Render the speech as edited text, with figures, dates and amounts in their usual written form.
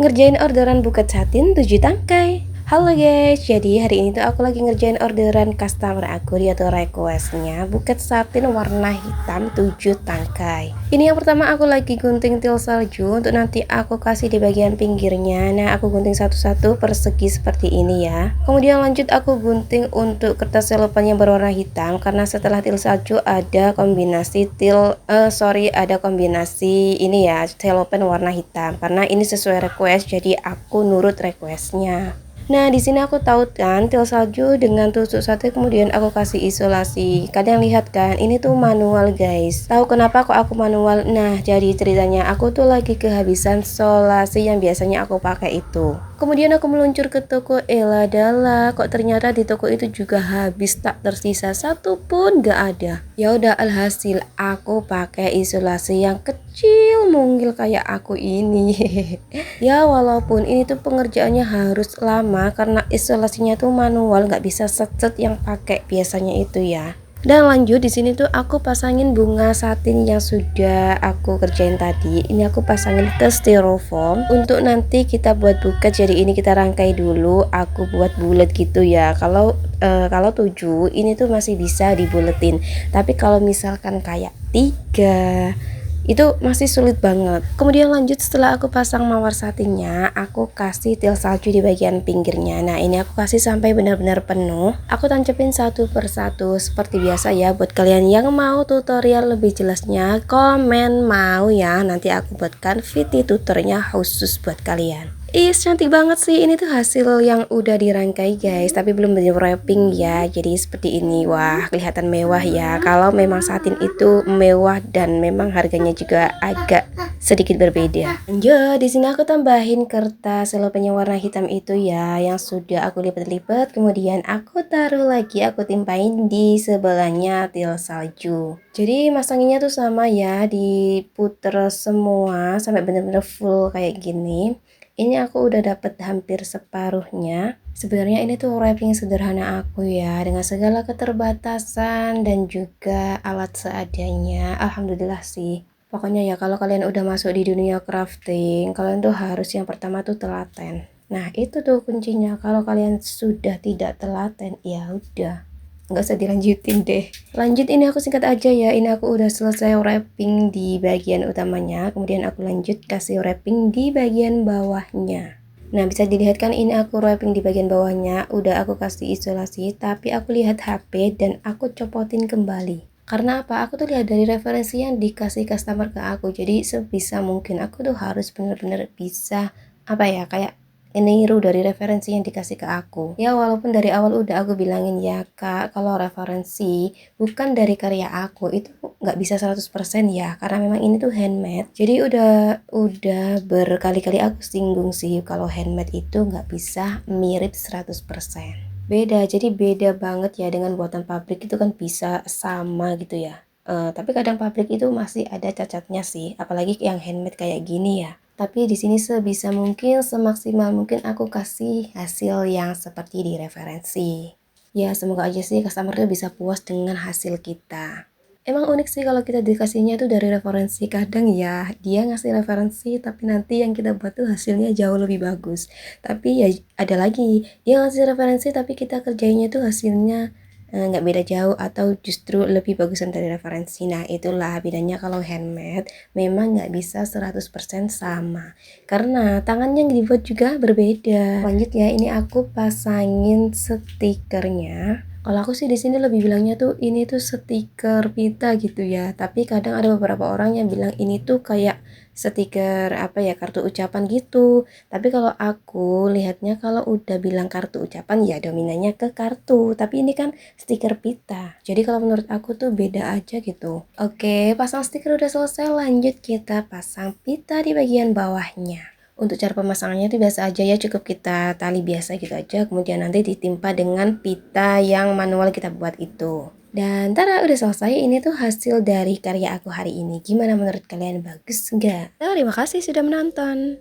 ngerjain orderan buket satin 7 tangkai. Halo guys, jadi hari ini tuh aku lagi ngerjain orderan customer aku, dia tuh requestnya buket satin warna hitam 7 tangkai. Ini yang pertama aku lagi gunting til salju untuk nanti aku kasih di bagian pinggirnya. Nah, aku gunting satu-satu persegi seperti ini ya. Kemudian lanjut aku gunting untuk kertas selopan yang berwarna hitam, karena setelah til salju ada kombinasi ada kombinasi ini ya, selopan warna hitam. Karena ini sesuai request, jadi aku nurut requestnya. Nah, di sini aku taut kan til salju dengan tusuk sate, kemudian aku kasih isolasi. Kalian lihat kan, ini tuh manual guys. Tahu kenapa kok aku manual? Nah, jadi ceritanya aku tuh lagi kehabisan solasi yang biasanya aku pakai itu. Kemudian aku meluncur ke toko Eladala, kok ternyata di toko itu juga habis, tak tersisa satu pun gak ada. Ya udah, alhasil aku pakai isolasi yang kecil mungil kayak aku ini. Ya walaupun ini tuh pengerjaannya harus lama karena isolasinya tuh manual, nggak bisa set yang pakai biasanya itu ya. Dan lanjut di sini tuh aku pasangin bunga satin yang sudah aku kerjain tadi. Ini aku pasangin ke styrofoam untuk nanti kita buat buket. Jadi ini kita rangkai dulu, aku buat bulat gitu ya. Kalau 7 ini tuh masih bisa dibuletin. Tapi kalau misalkan kayak 3 itu masih sulit banget. Kemudian lanjut, setelah aku pasang mawar satinnya, aku kasih til salju di bagian pinggirnya. Nah, ini aku kasih sampai benar-benar penuh. Aku tancapin satu persatu seperti biasa ya. Buat kalian yang mau tutorial lebih jelasnya, komen mau ya. Nanti aku buatkan video tutornya khusus buat kalian. Cantik banget sih. Ini tuh hasil yang udah dirangkai guys, tapi belum di wrapping ya. Jadi seperti ini. Wah, kelihatan mewah ya. Kalau memang satin itu mewah dan memang harganya juga agak sedikit berbeda. Lanjut, di sini aku tambahin kertas selopannya warna hitam itu ya, yang sudah aku lipat-lipat. Kemudian aku taruh lagi, aku timpain di sebelahnya til salju. Jadi masanginnya tuh sama ya, diputer semua sampai benar-benar full kayak gini. Ini aku udah dapet hampir separuhnya. Sebenarnya ini tuh wrapping sederhana aku ya, dengan segala keterbatasan dan juga alat seadanya. Alhamdulillah sih. Pokoknya ya, kalau kalian udah masuk di dunia crafting, kalian tuh harus yang pertama tuh telaten. Nah, itu tuh kuncinya. Kalau kalian sudah tidak telaten, ya udah, nggak usah dilanjutin deh. Lanjut, ini aku singkat aja ya. Ini aku udah selesai wrapping di bagian utamanya, kemudian aku lanjut kasih wrapping di bagian bawahnya. Nah, bisa dilihat kan, ini aku wrapping di bagian bawahnya, udah aku kasih isolasi, tapi aku lihat HP dan aku copotin kembali. Karena apa? Aku tuh lihat dari referensi yang dikasih customer ke aku, jadi sebisa mungkin aku tuh harus bener-bener bisa apa ya, kayak niru dari referensi yang dikasih ke aku. Ya walaupun dari awal udah aku bilangin ya kak, kalau referensi bukan dari karya aku itu nggak bisa 100% ya, karena memang ini tuh handmade. Jadi udah berkali-kali aku singgung sih kalau handmade itu nggak bisa mirip 100%. Beda, jadi beda banget ya dengan buatan pabrik, itu kan bisa sama gitu ya. Tapi kadang pabrik itu masih ada cacatnya sih, apalagi yang handmade kayak gini ya. Tapi di sini sebisa mungkin, semaksimal mungkin aku kasih hasil yang seperti di referensi. Ya semoga aja sih customer tuh bisa puas dengan hasil kita. Emang unik sih kalau kita dikasihnya tuh dari referensi. Kadang ya dia ngasih referensi tapi nanti yang kita buat tuh hasilnya jauh lebih bagus. Tapi ya ada lagi, dia ngasih referensi tapi kita kerjainnya tuh hasilnya nggak beda jauh atau justru lebih bagusan dari referensi. Nah itulah bedanya kalau handmade, memang nggak bisa 100% sama karena tangannya yang dibuat juga berbeda. Lanjut ya, ini aku pasangin stikernya. Kalau aku sih di sini lebih bilangnya tuh ini tuh stiker pita gitu ya, tapi kadang ada beberapa orang yang bilang ini tuh kayak stiker apa ya, kartu ucapan gitu. Tapi kalau aku lihatnya kalau udah bilang kartu ucapan ya dominannya ke kartu, tapi ini kan stiker pita. Jadi kalau menurut aku tuh beda aja gitu. Oke, pasang stiker udah selesai, lanjut kita pasang pita di bagian bawahnya. Untuk cara pemasangannya itu biasa aja ya, cukup kita tali biasa gitu aja, kemudian nanti ditimpa dengan pita yang manual kita buat itu. Dan tada, udah selesai. Ini tuh hasil dari karya aku hari ini. Gimana menurut kalian, bagus nggak? Terima kasih sudah menonton.